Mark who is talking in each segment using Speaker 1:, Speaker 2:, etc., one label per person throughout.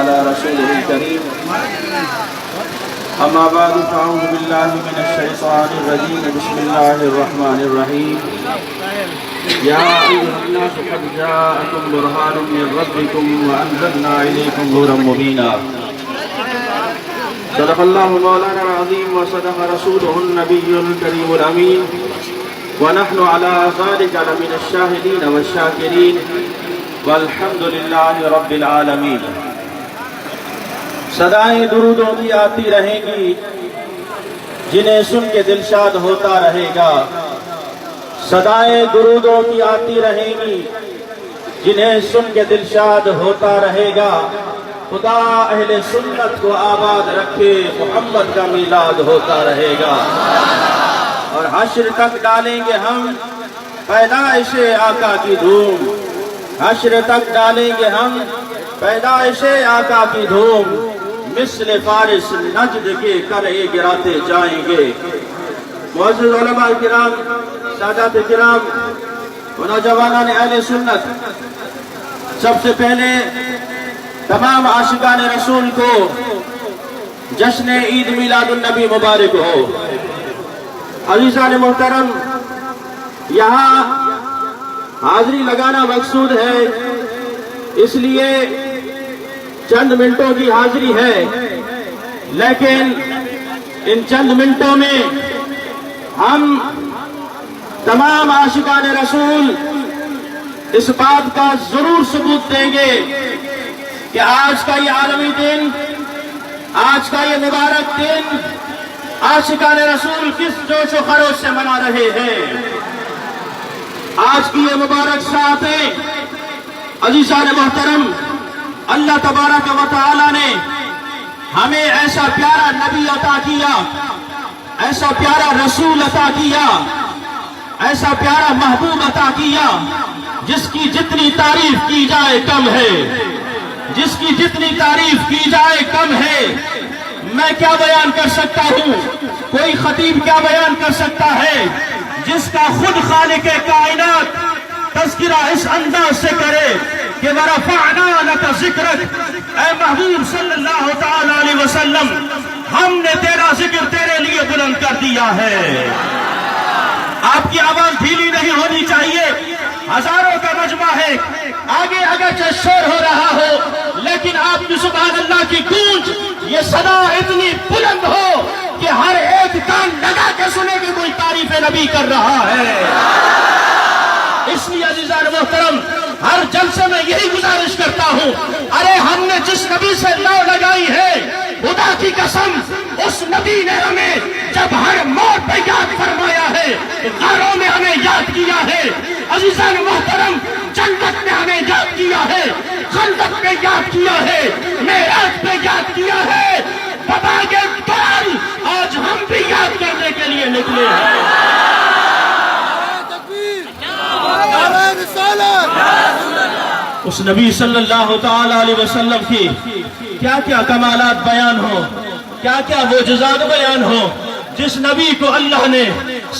Speaker 1: على رسوله الكريم أما بعد فأعوذ بالله من الشيطان الرجيم بسم الله الرحمن الرحيم يا أيها الناس قد جاءكم برهان من ربكم وأنزلنا إليكم نورا مبينا صدق الله مولانا العظيم وصدق رسوله النبي الكريم الأمين ونحن على ذلك لمن الشاهدين والشاكرين والحمد لله رب العالمين. صدائیں درودوں کی آتی رہیں گی جنہیں سن کے دلشاد ہوتا رہے گا. صدائیں درودوں کی آتی رہیں گی جنہیں سن کے دلشاد ہوتا رہے گا. خدا اہل سنت کو آباد رکھے محمد کا میلاد ہوتا رہے گا. اور حشر تک ڈالیں گے ہم پیدائش آقا کی دھوم. حشر تک ڈالیں گے ہم پیدائش آقا کی دھوم. مثل فارس نجد کے کرے گراتے جائیں گے. معزز علماء کرام، سادات کرام، نوجوانان اہل سنت، سب سے پہلے تمام عاشقان رسول کو جشن عید میلاد النبی مبارک ہو. عزیزان محترم، یہاں حاضری لگانا مقصود ہے، اس لیے چند منٹوں کی حاضری ہے، لیکن ان چند منٹوں میں ہم تمام عاشقان رسول اس بات کا ضرور ثبوت دیں گے کہ آج کا یہ عالمی دن، آج کا یہ مبارک دن عاشقان رسول کس جوش و خروش سے منا رہے ہیں. آج کی یہ مبارک ساعتیں عزیزان محترم، اللہ تبارک و تعالی نے ہمیں ایسا پیارا نبی عطا کیا، ایسا پیارا رسول عطا کیا، ایسا پیارا محبوب عطا کیا جس کی جتنی تعریف کی جائے کم ہے، جس کی جتنی تعریف کی جائے کم ہے. میں کیا بیان کر سکتا ہوں، کوئی خطیب کیا بیان کر سکتا ہے جس کا خود خالق کائنات تذکرہ اس انداز سے کرے کہ وَرَفَعْنَا لَكَ ذِكْرَكَ، اے محبوب صلی اللہ تعالی علیہ وسلم، ہم نے تیرا ذکر تیرے لیے بلند کر دیا ہے. آپ کی آواز ڈھیلی نہیں ہونی چاہیے. ہزاروں کا مجمع ہے، آگے اگرچہ شور ہو رہا ہو لیکن آپ کی سبحان اللہ کی گونج، یہ صدا اتنی بلند ہو کہ ہر ایک کان لگا کے سنے کہ کوئی تعریف نبی کر رہا ہے. اس لیے عزیزان محترم، ہر جلسے میں یہی گزارش کرتا ہوں، ارے ہم نے جس نبی سے لو لگائی ہے، خدا کی قسم اس نبی نے ہمیں جب ہر موت پہ یاد فرمایا ہے، غاروں میں ہمیں یاد کیا ہے، عزیزان محترم جنت میں ہمیں یاد کیا ہے، خندق میں یاد کیا ہے، معراج پہ یاد کیا ہے. بتا کے دوران آج ہم بھی یاد کرنے کے لیے نکلے ہیں. اس نبی صلی اللہ تعالی علیہ وسلم کی کیا کیا کمالات بیان ہو، کیا کیا معجزات بیان ہو، جس نبی کو اللہ نے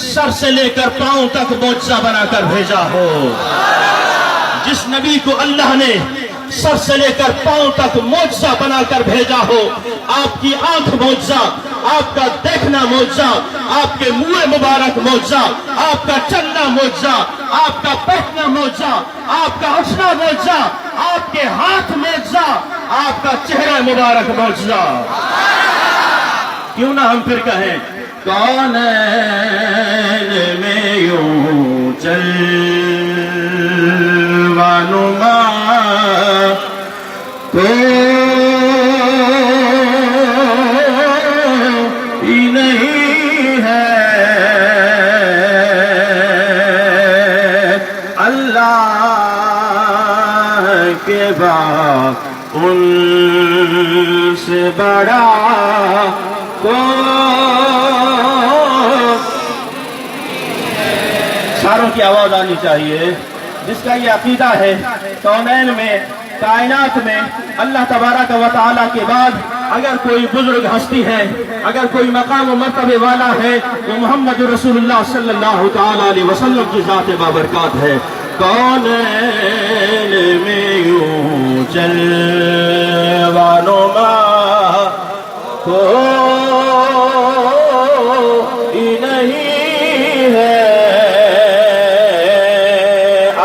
Speaker 1: سر سے لے کر پاؤں تک معجزہ بنا کر بھیجا ہو، جس نبی کو اللہ نے سر سے لے کر پاؤں تک معجزہ بنا کر بھیجا ہو. آپ کی آنکھ معجزہ، آپ کا دیکھنا معجزہ، آپ کے منہ مبارک معجزہ، آپ کا چلنا معجزہ، آپ کا بیٹھنا معجزہ، آپ کا اٹھنا معجزہ، آپ کے ہاتھ معجزہ، آپ کا چہرہ مبارک معجزہ. کیوں نہ ہم پھر کہیں کون میں یوں جلوہ نما کوئی نہیں ہے اللہ کے بعد ان سے بڑا ساروں کی آواز آنی چاہیے جس کا یہ عقیدہ ہے کونین میں، کائنات میں اللہ تبارک و تعالیٰ کے بعد اگر کوئی بزرگ ہستی ہے، اگر کوئی مقام و مرتبے والا ہے، وہ محمد رسول اللہ صلی اللہ تعالیٰ علیہ وسلم کی ذات بابرکات ہے. کونین میں یوں جلوہ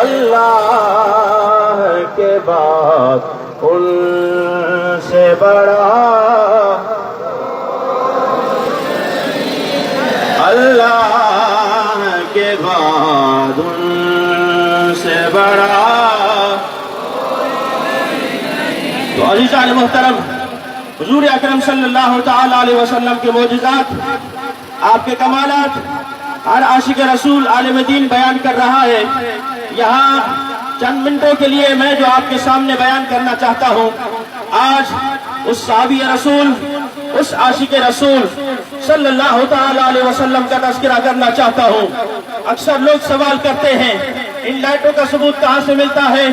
Speaker 1: اللہ کے بعد ان سے بڑا اللہ کے بعد ان سے بڑا. تو عزیزان محترم، حضور اکرم صلی اللہ تعالی علیہ وسلم کے معجزات، آپ کے کمالات ہر عاشق رسول عالم دین بیان کر رہا ہے. یہاں چند منٹوں کے لیے میں جو آپ کے سامنے بیان کرنا چاہتا ہوں، آج اس صحابی رسول، اس عاشق رسول صلی اللہ تعالی علیہ وسلم کا تذکرہ کرنا چاہتا ہوں. اکثر لوگ سوال کرتے ہیں ان لائٹوں کا ثبوت کہاں سے ملتا ہے،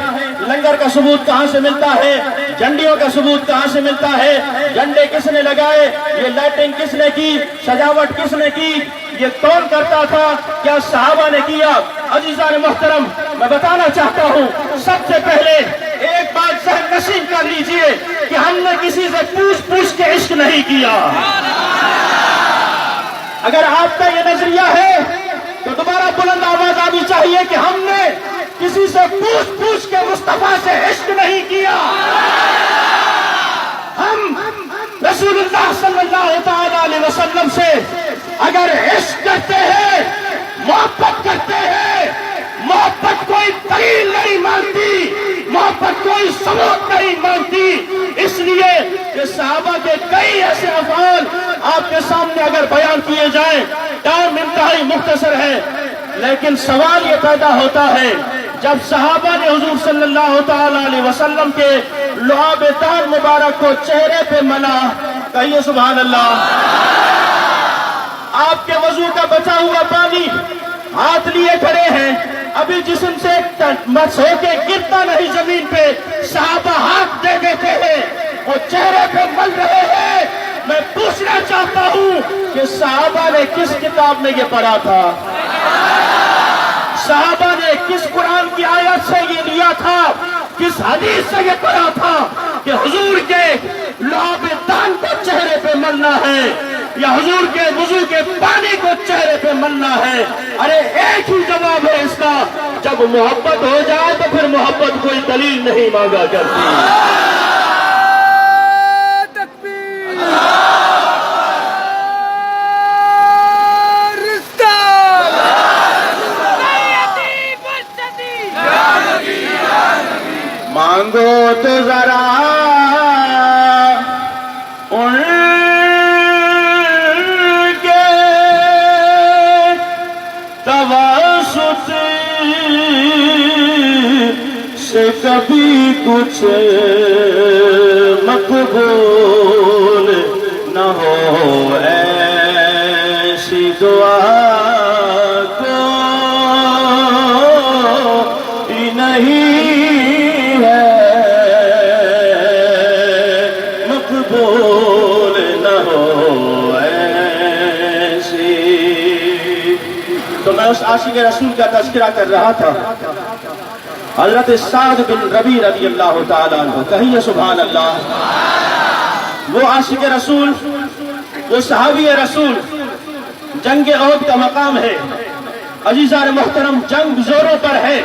Speaker 1: لنگر کا ثبوت کہاں سے ملتا ہے، جھنڈیوں کا ثبوت کہاں سے ملتا ہے، جھنڈے کس نے لگائے، یہ لائٹنگ کس نے کی، سجاوٹ کس نے کی، یہ کون کرتا تھا، کیا صحابہ نے کیا؟ عزیزان محترم، میں بتانا چاہتا ہوں سب سے پہلے ایک بات ذہن نشین کر لیجئے کہ ہم نے کسی سے پوچھ کے عشق نہیں کیا. اگر آپ کا یہ نظریہ ہے تو دوبارہ بلند آواز آنی چاہیے کہ ہم نے کسی سے پوچھ کے مصطفیٰ سے عشق نہیں کیا. ہم رسول اللہ صلی اللہ تعالی علیہ وسلم سے اگر عشق کرتے ہیں، محبت کرتے ہیں، محبت کوئی دلیل نہیں مانتی، محبت کوئی ثبوت نہیں مانتی. اس لیے کہ صحابہ کے کئی ایسے افعال آپ کے سامنے اگر بیان کیے جائیں، ٹائم انتہائی مختصر ہے، لیکن سوال یہ پیدا ہوتا ہے جب صحابہ نے حضور صلی اللہ تعالی علیہ وسلم کے لعاب تار مبارک کو چہرے پہ ملا. کہیے سبحان اللہ. آپ کے وضو کا بچا ہوا پانی ہاتھ لیے کھڑے ہیں، ابھی جسم سے مس ہو کے گرتا نہیں زمین پہ، صحابہ ہاتھ دے دیتے ہیں، وہ چہرے پہ مل رہے ہیں. میں پوچھنا چاہتا ہوں کہ صحابہ نے کس کتاب میں یہ پڑھا تھا؟ صحابہ نے کس قرآن کی آیت سے یہ لیا تھا؟ کس حدیث سے یہ پڑھا تھا کہ حضور کے لعاب دان کو چہرے پہ ملنا ہے یا حضور کے وضو کے پانی کو چہرے پہ ملنا ہے؟ ارے ایک ہی جواب ہے اس کا، جب محبت ہو جائے تو پھر محبت کوئی دلیل نہیں مانگا کرتی. مانگو تو ذرا ان کے توسط سے کبھی کچھ مقبول نہ ہو، ایسی دعا کوئی نہیں اس عاشق رسول کا تذکرہ کر رہا تھا. حضرت سعد بن ربیع رضی اللہ تعالیٰ عنہ. کہیے سبحان اللہ. وہ عاشق رسول، وہ صحابی رسول، جنگ احد کا مقام ہے. عزیزان محترم، جنگ زوروں پر ہے.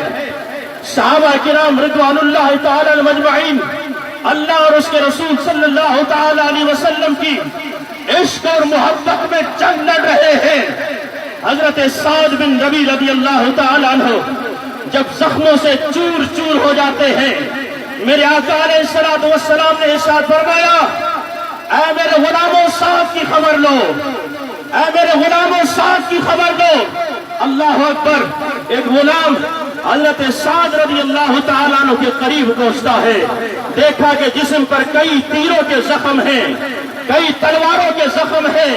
Speaker 1: صحابہ کرام رضوان اللہ تعالی مجمعین اللہ اور اس کے رسول صلی اللہ تعالی علیہ وسلم کی عشق اور محبت میں جنگ لڑ رہے ہیں. حضرت سعد بن ربیع رضی اللہ تعالی عنہ جب زخموں سے چور چور ہو جاتے ہیں، میرے آقا علیہ الصلوۃ والسلام نے ارشاد فرمایا، اے میرے غلاموں سعد کی خبر لو، اے میرے غلاموں سعد کی خبر لو. اللہ اکبر. ایک غلام حضرت سعد رضی اللہ تعالیٰ عنہ کے قریب پہنچتا ہے، دیکھا کہ جسم پر کئی تیروں کے زخم ہیں، کئی تلواروں کے زخم ہیں،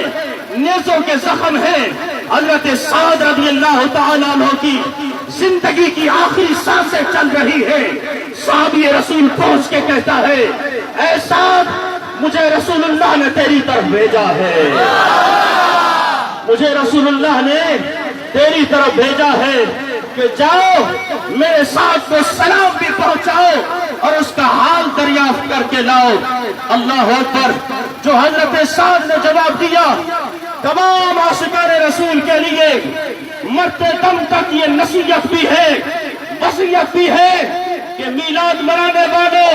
Speaker 1: نیزوں کے زخم ہیں. حضرت سعد رضی اللہ تعالیٰ عنہ کی زندگی کی آخری سانسیں چل رہی ہے. صحابی رسول پہنچ کے کہتا ہے، اے سعد، مجھے رسول اللہ نے تیری طرف بھیجا ہے، مجھے رسول اللہ نے تیری طرف بھیجا ہے کہ جاؤ میرے ساتھ کو سلام بھی پہنچاؤ اور اس کا حال دریافت کر کے لاؤ. اللہ اکبر. جو حضرت سعد نے جواب دیا، تمام عاشقان رسول کے لیے مرتے دم تک یہ نصیحت بھی ہے، وصیت بھی ہے کہ میلاد منانے والوں،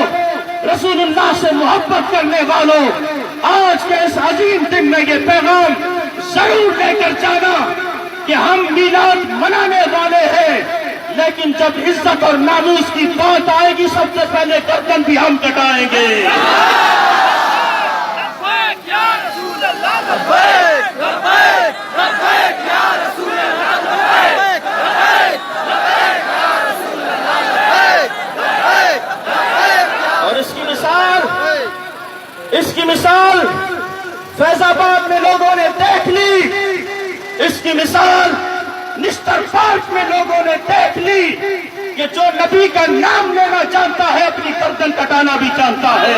Speaker 1: رسول اللہ سے محبت کرنے والوں، آج کے اس عظیم دن میں یہ پیغام ضرور لے کر جانا کہ ہم میلاد منانے والے ہیں، لیکن جب عزت اور ناموس کی بات آئے گی سب سے پہلے گردن بھی ہم کٹائیں گے۔ اور اس کی مثال فیض آباد میں لوگوں نے دیکھ لی، اس کی مثال نشتر پارک میں لوگوں نے دیکھ لی کہ جو نبی کا نام لینا جانتا ہے اپنی گردن کٹانا بھی جانتا ہے۔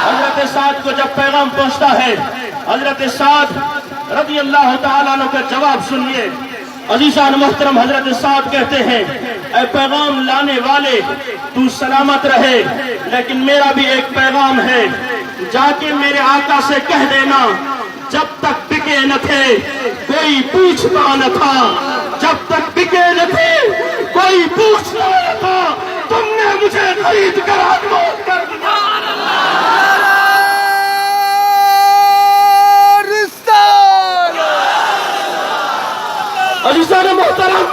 Speaker 1: حضرت سعد کو جب پیغام پہنچتا ہے، حضرت سعد رضی اللہ تعالیٰ عنہ کا جواب سنیے۔ عزیزان محترم، حضرت سعد کہتے ہیں اے پیغام لانے والے تو سلامت رہے، لیکن میرا بھی ایک پیغام ہے، جا کے میرے آقا سے کہہ دینا جب تک بکے نہ تھے کوئی پوچھتا نہ تھا، جب تک بکے نہ تھے کوئی پوچھتا نہ تھا، تم نے مجھے خرید کر آزمود کر دیا۔ عزیزان محترم،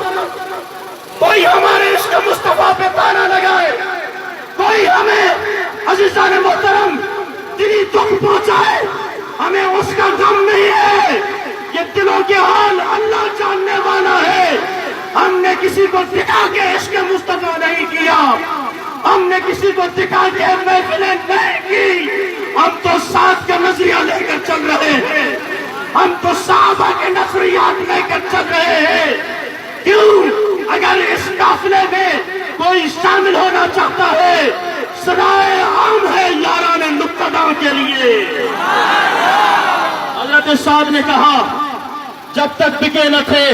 Speaker 1: کوئی ہمارے عشق مصطفیٰ پہ تانا لگائے، کوئی ہمیں عزیزان محترم دلی دکھ پہنچائے، ہمیں اس کا غم نہیں ہے، یہ دلوں کے حال اللہ جاننے والا ہے۔ ہم نے کسی کو دکھا کے عشق مصطفیٰ نہیں کیا، ہم نے کسی کو دکھا کے محفلیں نہیں کی، ہم تو ساتھ کا نظریہ لے کر چل رہے ہیں، ہم تو صحابہ کے نظریات لے کر چل رہے ہیں۔ کیوں؟ اگر اس قافلے میں کوئی شامل ہونا چاہتا ہے، صدائے عام ہے یاران نقطہ کے لیے۔ حضرت سعد نے کہا جب تک بکے نہ تھے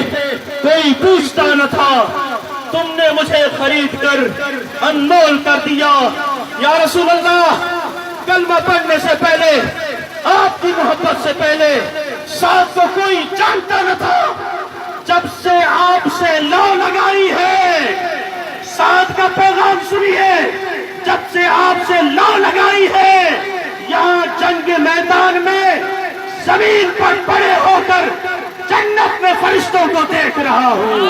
Speaker 1: کوئی پوچھتا نہ تھا، تم نے مجھے خرید کر انمول کر دیا۔ یا رسول اللہ، کلمہ پڑھنے سے پہلے، آپ کی محبت سے پہلے سعد کو کوئی جانتا نہ تھا، جب سے آپ سے لو لگائی ہے، سعد کا پیغام سنیے، جب سے آپ سے لو لگائی ہے، یہاں جنگ میدان میں زمین پر پڑے ہو کر جنت میں فرشتوں کو دیکھ رہا ہوں،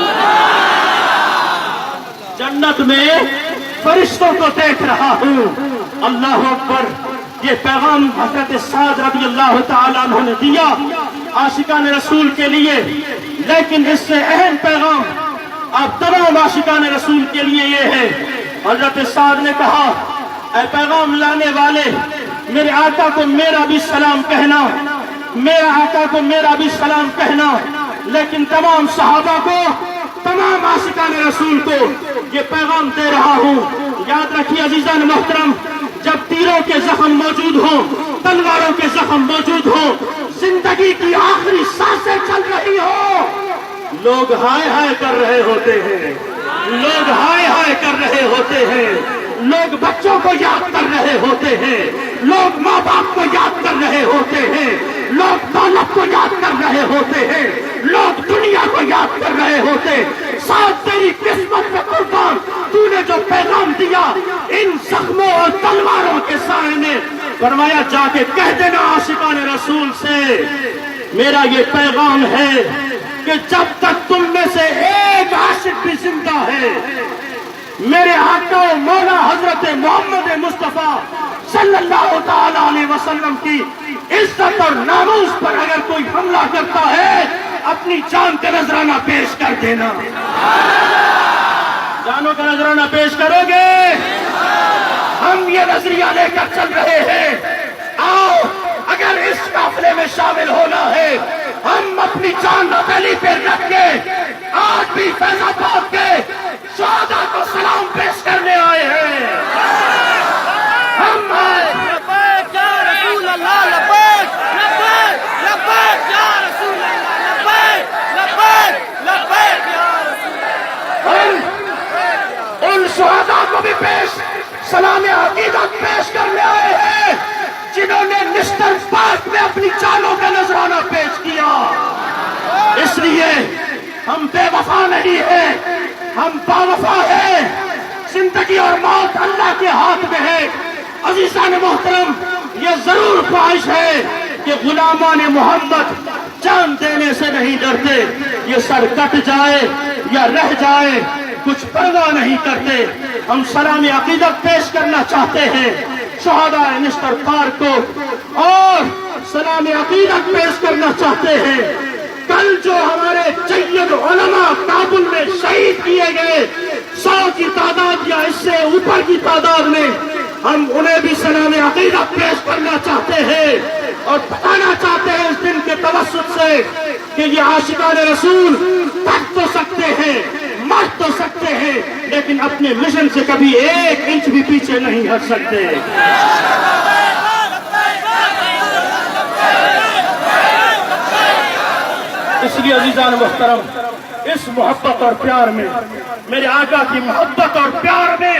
Speaker 1: جنت میں فرشتوں کو دیکھ رہا ہوں۔ اللہ اکبر، یہ پیغام حضرت سعد رضی اللہ تعالیٰ عنہ نے دیا عاشقان رسول کے لیے، لیکن اس سے اہم پیغام آپ تمام عاشقان رسول کے لیے یہ ہے۔ حضرت سعد نے کہا اے پیغام لانے والے، میرے آقا کو میرا بھی سلام کہنا، میرے آقا کو میرا بھی سلام کہنا، لیکن تمام صحابہ کو، تمام عاشقان رسول کو یہ پیغام دے رہا ہوں۔ یاد رکھیے عزیزان محترم، جب تیروں کے زخم موجود ہوں، تلواروں کے زخم موجود ہوں، زندگی کی آخری سانسیں چل رہی ہو، لوگ ہائے ہائے کر رہے ہوتے ہیں، لوگ ہائے ہائے کر رہے ہوتے ہیں، لوگ بچوں کو یاد کر رہے ہوتے ہیں، لوگ ماں باپ کو یاد کر رہے ہوتے ہیں، لوگ دولت کو یاد کر رہے ہوتے ہیں، لوگ دنیا کو یاد کر رہے ہوتے۔ ساتھ تیری قسمت میں قربان، تو نے جو پیغام دیا ان زخموں اور تلواروں کے سامنے، فرمایا جا کے کہہ دینا عاشقان رسول سے میرا یہ پیغام ہے کہ جب تک تم میں سے ایک عاشق بھی زندہ ہے، میرے آقا و مولا حضرت محمد مصطفیٰ صلی اللہ تعالی علیہ وسلم کی عزت اور ناموس پر اگر کوئی حملہ کرتا ہے، اپنی جان کا نذرانہ پیش کر دینا۔ جانوں کا نذرانہ پیش کرو گے؟ ہم یہ نظریہ لے کر چل رہے ہیں، آؤ اگر اس قافلے میں شامل ہونا ہے، ہم اپنی جان ہتھیلی پہ رکھ کے آج بھی فیض آباد کے شہداء کو سلام پیش کرنے آئے ہیں۔ ہم آئے
Speaker 2: لبیک یا رسول اللہ، لبیک لبیک لبیک یا رسول اللہ، لبیک لبیک لبیک یا رسول اللہ۔
Speaker 1: ہم ان شہداء کو بھی پیش سلام عقیدت پیش کرنے آئے ہیں جنہوں نے نشتر پارک میں اپنی جانوں کا نذرانہ پیش کیا۔ اس لیے ہم بے وفا نہیں ہیں، ہم باوفا ہیں، زندگی اور موت اللہ کے ہاتھ میں ہے۔ عزیزان محترم، یہ ضرور خواہش ہے کہ غلامان محمد جان دینے سے نہیں ڈرتے، یہ سر کٹ جائے یا رہ جائے کچھ پرواہ نہیں کرتے۔ ہم سلام عقیدت پیش کرنا چاہتے ہیں شہداء نشتر پار کو، اور سلام عقیدت پیش کرنا چاہتے ہیں کل جو ہمارے جید علماء کابل میں شہید کیے گئے 100 کی تعداد یا اس سے اوپر کی تعداد میں، ہم انہیں بھی سلام عقیدت پیش کرنا چاہتے ہیں اور بتانا چاہتے ہیں اس دن کے توسط سے کہ یہ عاشقان رسول تھک تو سکتے ہیں، مر تو سکتے ہیں، لیکن اپنے مشن سے کبھی 1 انچ بھی پیچھے نہیں ہٹ سکتے۔ اس لیے عزیزان محترم، اس محبت اور پیار میں، میرے آقا کی محبت اور پیار میں،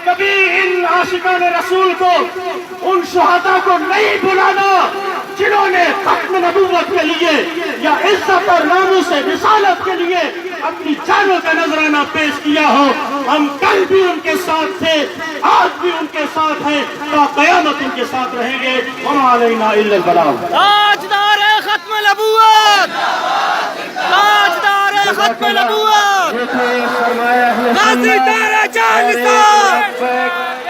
Speaker 1: کبھی ان عاشقان رسول کو، ان شہداء کو نہیں بلانا جنہوں نے ختم نبوت کے لیے یا عزت اور ناموس رسالت کے لیے اپنی جانوں کا نذرانہ پیش کیا ہو۔ ہم کل بھی ان کے ساتھ تھے، آج بھی ان کے ساتھ ہیں، تا قیامت ان کے ساتھ رہیں گے۔ وما علینا الا البلاغ۔
Speaker 2: تاجدار ختم نبوت، تاجدار ختم نبوت، غازی دار جہان نثار۔